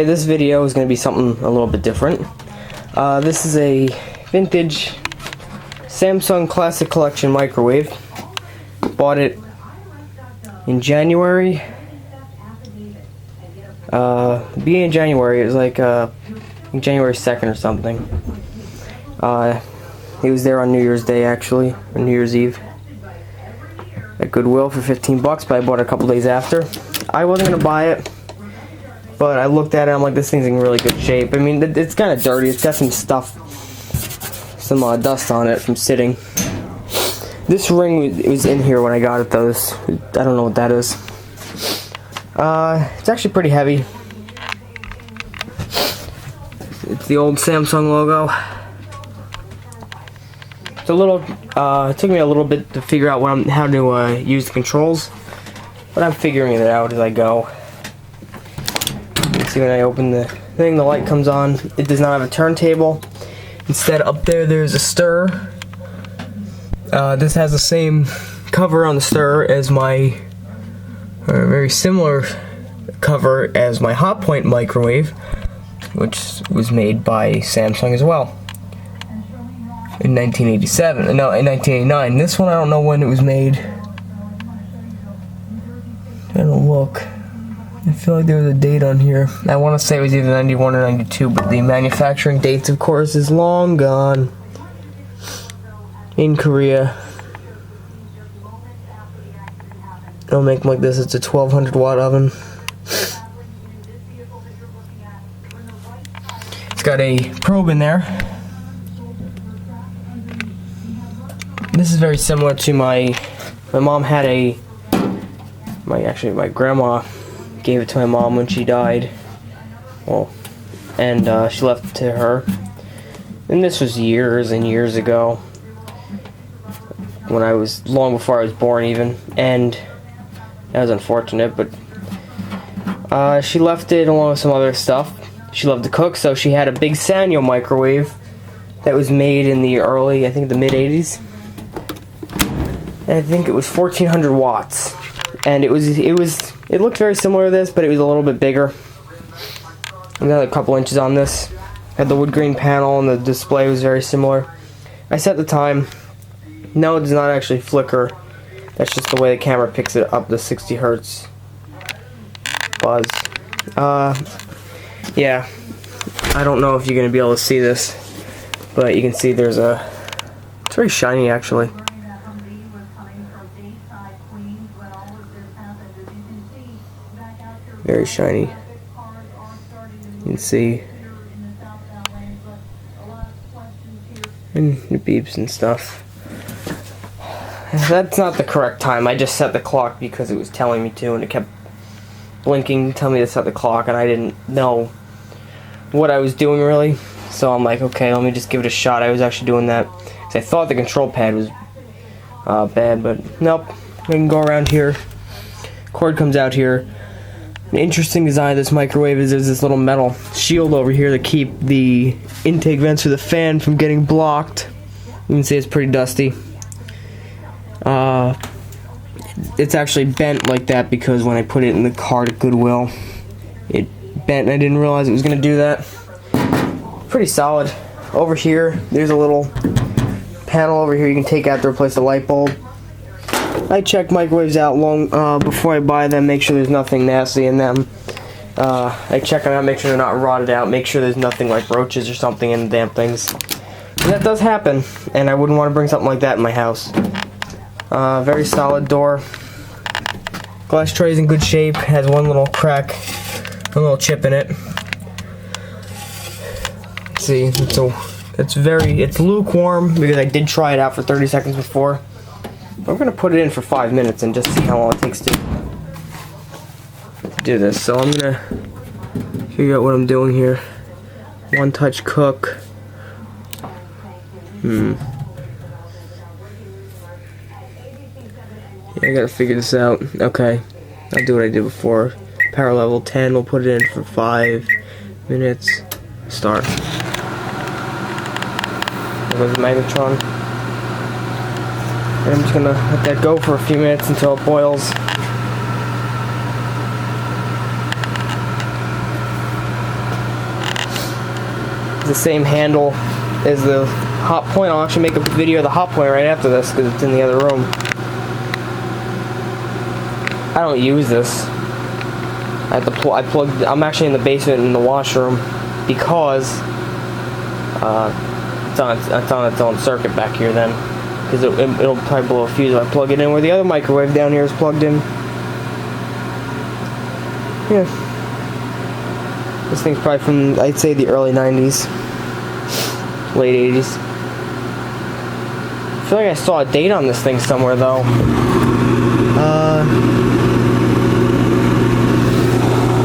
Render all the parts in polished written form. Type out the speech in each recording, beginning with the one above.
This video is going to be something a little bit different. This is a vintage Samsung Classic Collection microwave. Bought it in January. Beginning of January, it was like January 2nd or something. It was there on New Year's Day, actually, or New Year's Eve, at Goodwill for 15 bucks, but I bought it a couple days after. I wasn't going to buy it, but I looked at it, I'm like, this thing's in really good shape. I mean, it's kind of dirty, it's got some stuff, some dust on it from sitting. This ring was in here when I got it, though. I don't know what that is. It's actually pretty heavy. It's the old Samsung logo. It's a little, it took me a little bit to figure out how to use the controls, but I'm figuring it out as I go. See, when I open the thing, the light comes on. It does not have a turntable. Instead, up there's a stir. This has the same cover on the stir as my, very similar cover as my Hotpoint microwave, which was made by Samsung as well in 1987. No, in 1989. This one, I don't know when it was made. I don't look. I feel like there was a date on here. I want to say it was either 91 or 92, but the manufacturing dates, of course, is long gone. In Korea. They'll make them like this. It's a 1200 watt oven. It's got a probe in there. This is very similar to my mom had my grandma gave it to my mom when she died. Well, and she left it to her. And this was years and years ago, when I was long before I was born even, and that was unfortunate. But she left it along with some other stuff. She loved to cook, so she had a big Sanyo microwave that was made in the early, I think the mid 80s. And I think it was 1400 watts. And it looked very similar to this, but it was a little bit bigger. Another couple inches on this. Had the wood grain panel, and the display was very similar. I set the time. No, it does not actually flicker. That's just the way the camera picks it up, the 60 hertz buzz. Yeah. I don't know if you're going to be able to see this, but you can see it's very shiny, actually. Very shiny. You can see. And it beeps and stuff. That's not the correct time. I just set the clock because it was telling me to, and it kept blinking, telling me to set the clock, and I didn't know what I was doing really. So I'm like, okay, let me just give it a shot. I was actually doing that because I thought the control pad was bad, but nope. We can go around here. Cord comes out here. An interesting design of this microwave is there's this little metal shield over here to keep the intake vents for the fan from getting blocked. You can see it's pretty dusty. It's actually bent like that because when I put it in the cart at Goodwill, it bent and I didn't realize it was going to do that. Pretty solid. Over here, there's a little panel over here you can take out to replace the light bulb. I check microwaves out long before I buy them, make sure there's nothing nasty in them. I check them out, make sure they're not rotted out, make sure there's nothing like roaches or something in the damn things. And that does happen, and I wouldn't want to bring something like that in my house. Very solid door. Glass tray's in good shape, has one little crack, a little chip in it. See, it's lukewarm because I did try it out for 30 seconds before. I'm going to put it in for 5 minutes and just see how long it takes to do this. So I'm going to figure out what I'm doing here. One touch cook. Yeah, I got to figure this out. Okay, I'll do what I did before. Power level 10, we'll put it in for 5 minutes. Start. There goes the magnetron. And I'm just going to let that go for a few minutes until it boils. the same handle as the Hotpoint. I'll actually make a video of the Hotpoint right after this because it's in the other room. I don't use this. I'm actually in the basement in the washroom because it's on its own circuit back here then, because it'll probably blow a fuse if I plug it in where the other microwave down here is plugged in. Yeah. This thing's probably from, I'd say, the early 90s. Late 80s. I feel like I saw a date on this thing somewhere though.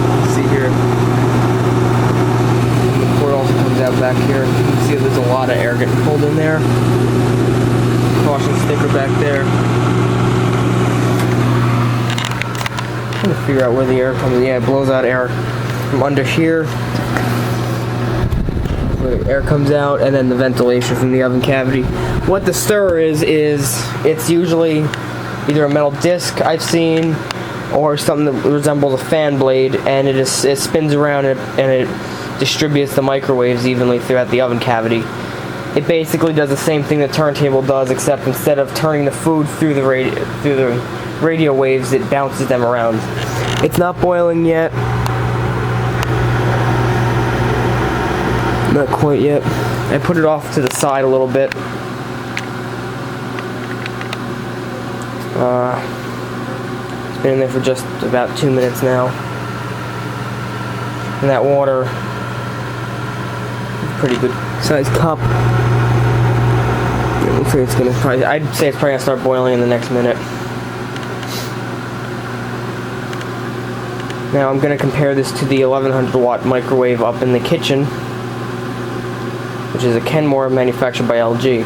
Let's see here. The port also comes out back here. You can see there's a lot of air getting pulled in there. Caution sticker back there. I'm trying to figure out where the air comes in. Yeah, it blows out air from under here. Where the air comes out, and then the ventilation from the oven cavity. What the stirrer is it's usually either a metal disc I've seen or something that resembles a fan blade, and it spins around and it distributes the microwaves evenly throughout the oven cavity. It basically does the same thing the turntable does, except instead of turning the food through the radio waves, it bounces them around. It's not boiling yet. Not quite yet. I put it off to the side a little bit. It's been in there for just about 2 minutes now. And that water, pretty good sized cup. It looks like it's gonna probably, I'd say it's probably gonna start boiling in the next minute. Now I'm gonna compare this to the 1100 watt microwave up in the kitchen, which is a Kenmore manufactured by LG.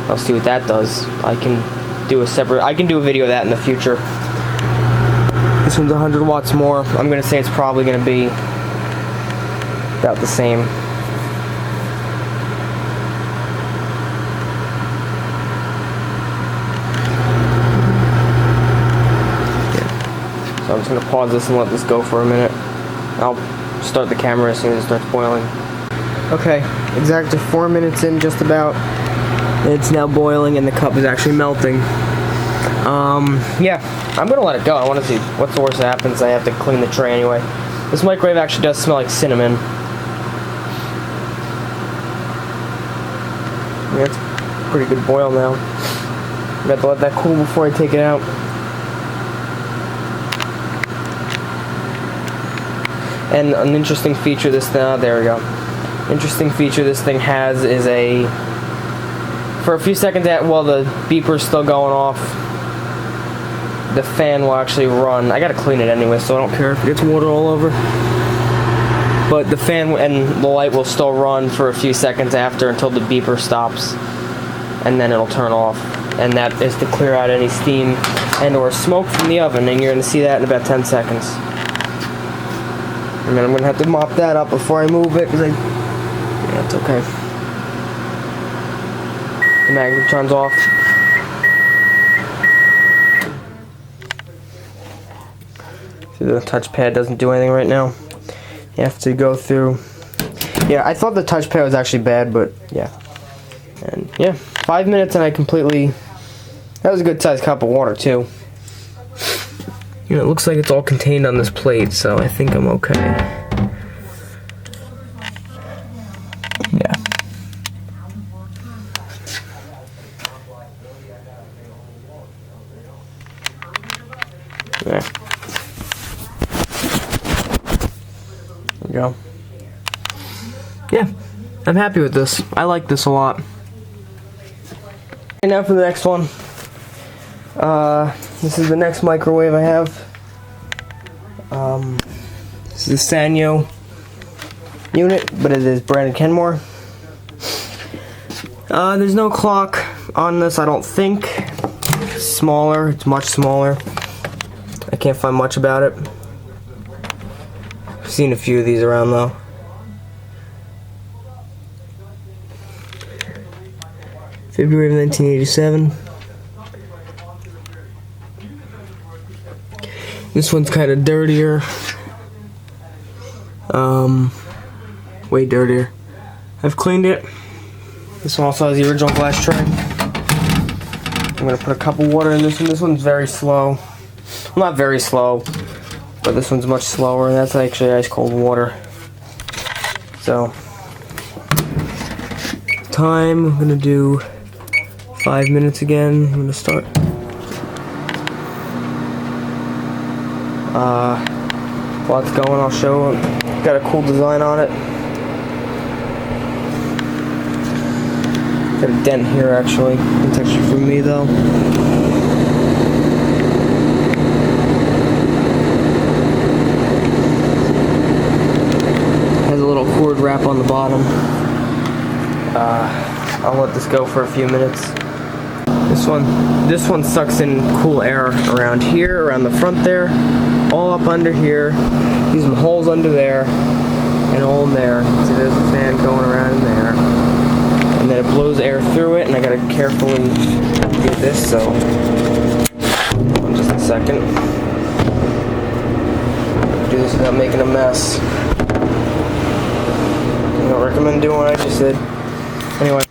I'll see what that does. I can do a video of that in the future. This one's 100 watts more. I'm gonna say it's probably gonna be about the same. Yeah. So I'm just gonna pause this and let this go for a minute. I'll start the camera as soon as it starts boiling. Okay, exactly 4 minutes in, just about. It's now boiling and the cup is actually melting. Yeah, I'm gonna let it go. I want to see what's the worst that happens. I have to clean the tray anyway. This microwave actually does smell like cinnamon. Yeah, it's a pretty good boil now. I got to let that cool before I take it out. And an interesting feature there we go. Interesting feature this thing has is for a few seconds while the beeper's still going off, the fan will actually run. I gotta clean it anyway, so I don't care if it gets water all over. But the fan and the light will still run for a few seconds after until the beeper stops, and then it'll turn off. And that is to clear out any steam and or smoke from the oven, and you're gonna see that in about 10 seconds. And then I'm gonna have to mop that up before I move it, because yeah, it's okay. The magnetron's off. See, the touchpad doesn't do anything right now. You have to go through. Yeah, I thought the touchpad was actually bad, but yeah. And yeah, 5 minutes and I completely. That was a good sized cup of water too. You know, it looks like it's all contained on this plate, so I think I'm okay. Yeah. There we go. Yeah, I'm happy with this. I like this a lot. And now for the next one. This is the next microwave I have. This is the Sanyo unit, but it is branded Kenmore. There's no clock on this, I don't think. It's smaller, it's much smaller. I can't find much about it. I've seen a few of these around though. February of 1987. This one's kind of dirtier. way dirtier. I've cleaned it. This one also has the original glass tray. I'm gonna put a cup of water in this one. This one's very slow. Well, not very slow, but this one's much slower, and that's actually ice cold water. So, time, I'm gonna do 5 minutes again. I'm gonna start. While it's going, I'll show it. Got a cool design on it. Got a dent here actually. It's actually from me though. Has a little cord wrap on the bottom. I'll let this go for a few minutes. This one sucks in cool air around here, around the front there, all up under here. These some holes under there, and all in there. See, there's a fan going around in there. And then it blows air through it, and I gotta carefully do this, so just a second. Do this without making a mess. I don't recommend doing what I just did. Anyway,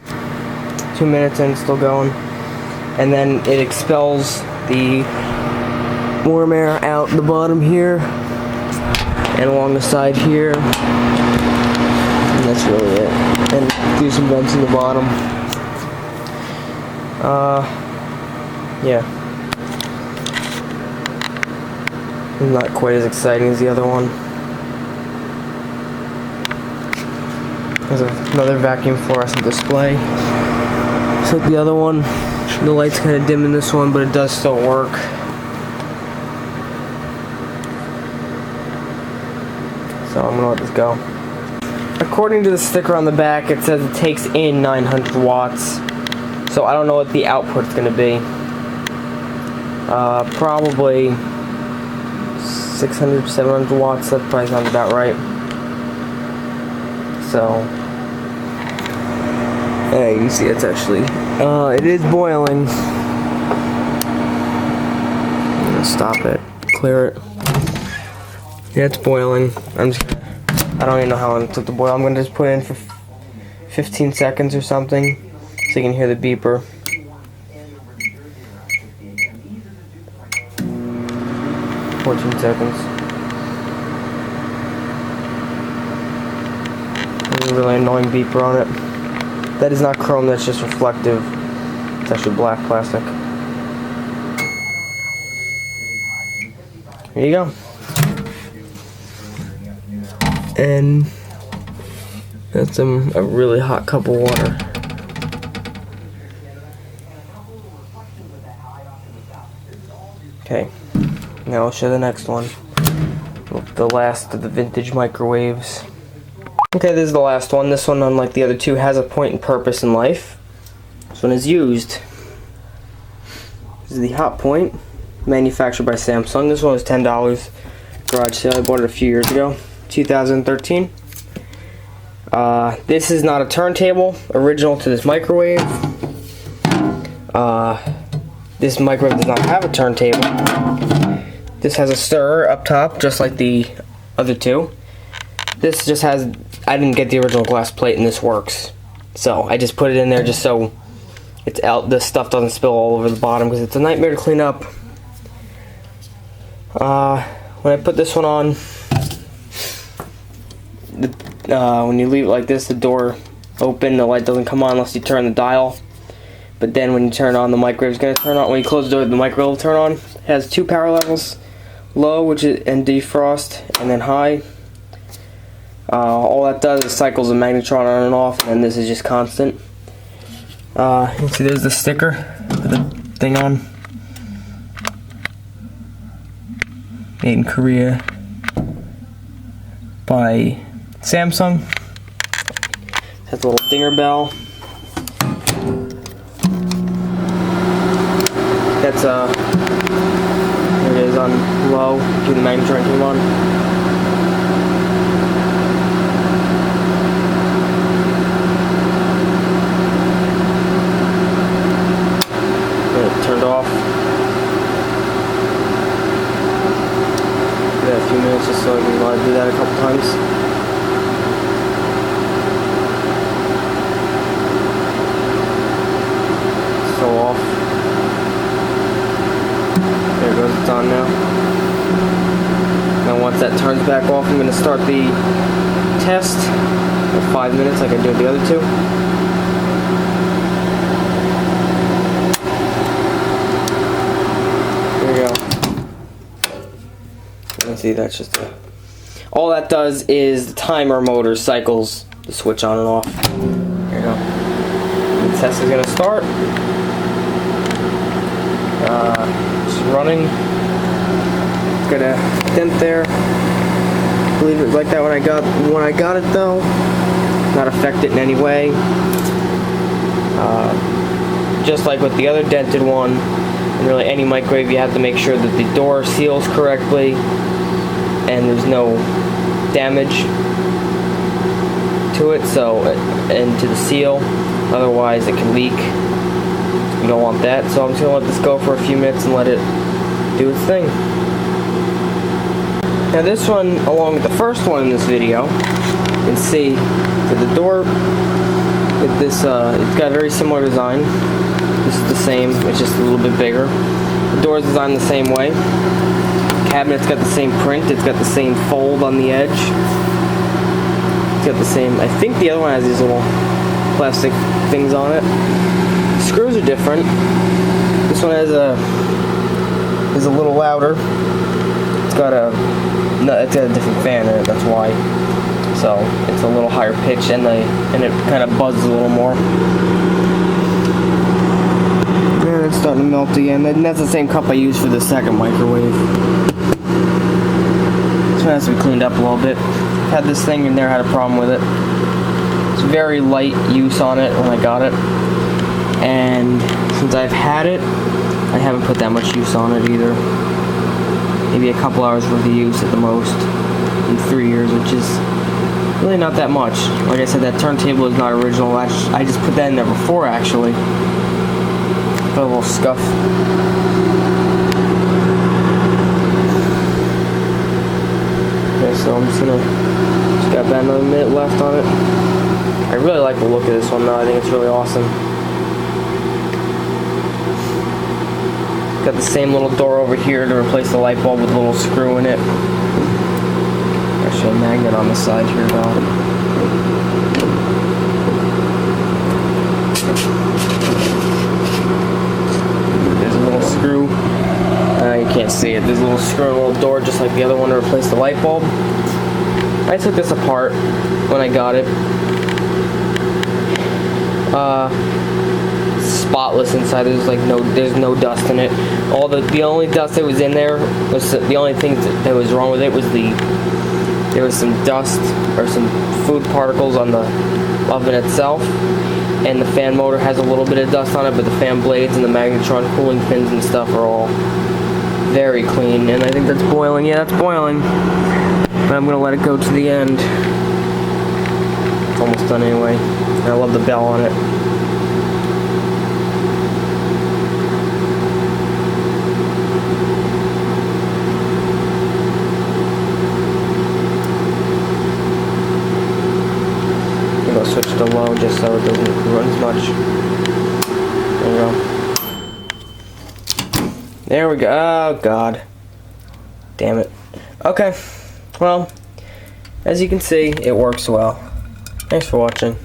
2 minutes in, still going. And then it expels the warm air out the bottom here and along the side here. And that's really it. And do some vents in the bottom. Yeah. Not quite as exciting as the other one. There's another vacuum fluorescent display. Just like the other one. The light's kind of dim in this one, but it does still work. So I'm gonna let this go. According to the sticker on the back, it says it takes in 900 watts. So I don't know what the output's gonna be. Probably 600, 700 watts. That probably sounds about right. So, yeah, you can see it's actually, it is boiling. I'm gonna stop it, clear it. Yeah, it's boiling. I don't even know how long it took to boil. I'm gonna just put it in for 15 seconds or something, so you can hear the beeper. Seconds. There's a really annoying beeper on it. That is not chrome, that's just reflective. It's actually black plastic. There you go. And that's a really hot cup of water. Okay. Now I'll show the next one. The last of the vintage microwaves. Okay, this is the last one. This one, unlike the other two, has a point and purpose in life. This one is used. This is the Hotpoint, manufactured by Samsung. This one was $10. Garage sale. I bought it a few years ago, 2013. This is not a turntable, original to this microwave. This microwave does not have a turntable. This has a stirrer up top, just like the other two. This just has, I didn't get the original glass plate and this works. So I just put it in there just so it's out, the stuff doesn't spill all over the bottom because it's a nightmare to clean up. When I put this one on, when you leave it like this, the door open, the light doesn't come on unless you turn the dial. But then when you turn on, the microwave is going to turn on. When you close the door, the microwave will turn on. It has two power levels. Low, which is and defrost, and then high. All that does is cycles the magnetron on and off, and then this is just constant. You can see there's the sticker with the thing on. Made in Korea by Samsung. Has a little dinger bell. That's there it is on low, keep the magnetron came on. And it turned off. Give that a few minutes just so I can do that a couple times. so off. There it goes, it's on now. Now once that turns back off, I'm going to start the test for 5 minutes like I did the other two. There we go. You can see that's just all that does is the timer motor cycles the switch on and off. There you go. The test is going to start. It's running. It's got a dent there. I believe it was like that when I got it though. Not affect it in any way. Just like with the other dented one, and really any microwave, you have to make sure that the door seals correctly and there's no damage to it, and to the seal, otherwise it can leak. You don't want that, so I'm just going to let this go for a few minutes and let it do its thing. Now this one, along with the first one in this video, you can see that the door with this, it's got a very similar design. This is the same, it's just a little bit bigger. The door is designed the same way. Cabinet's got the same print, it's got the same fold on the edge. It's got the same, I think the other one has these little plastic things on it. The screws are different. This one is a little louder. It's got a different fan in it, that's why. So it's a little higher pitch and it kind of buzzes a little more. And it's starting to melt again. And that's the same cup I used for the second microwave. This one has to be cleaned up a little bit. Had this thing in there, had a problem with it. It's very light use on it when I got it, and since I've had it, I haven't put that much use on it either. Maybe a couple hours worth of use at the most in 3 years, which is really not that much. Like I said, that turntable is not original. I just put that in there before, actually. Put a little scuff. Okay, so I'm just got about another minute left on it. I really like the look of this one though. I think it's really awesome. Got the same little door over here to replace the light bulb with a little screw in it. Actually a magnet on the side here though. There's a little screw. You can't see it. There's a little screw and a little door just like the other one to replace the light bulb. I took this apart when I got it. Spotless inside. There's no dust in it. The only dust that was in there was the only thing that was wrong with it was there was some dust or some food particles on the oven itself, and the fan motor has a little bit of dust on it, but the fan blades and the magnetron cooling pins and stuff are all very clean. And I think that's boiling. Yeah, that's boiling. But I'm going to let it go to the end. It's almost done anyway. And I love the bell on it. I'm going to switch to low just so it doesn't run as much. There we go. There we go. Oh, God. Damn it. Okay. Well, as you can see, it works well. Thanks for watching.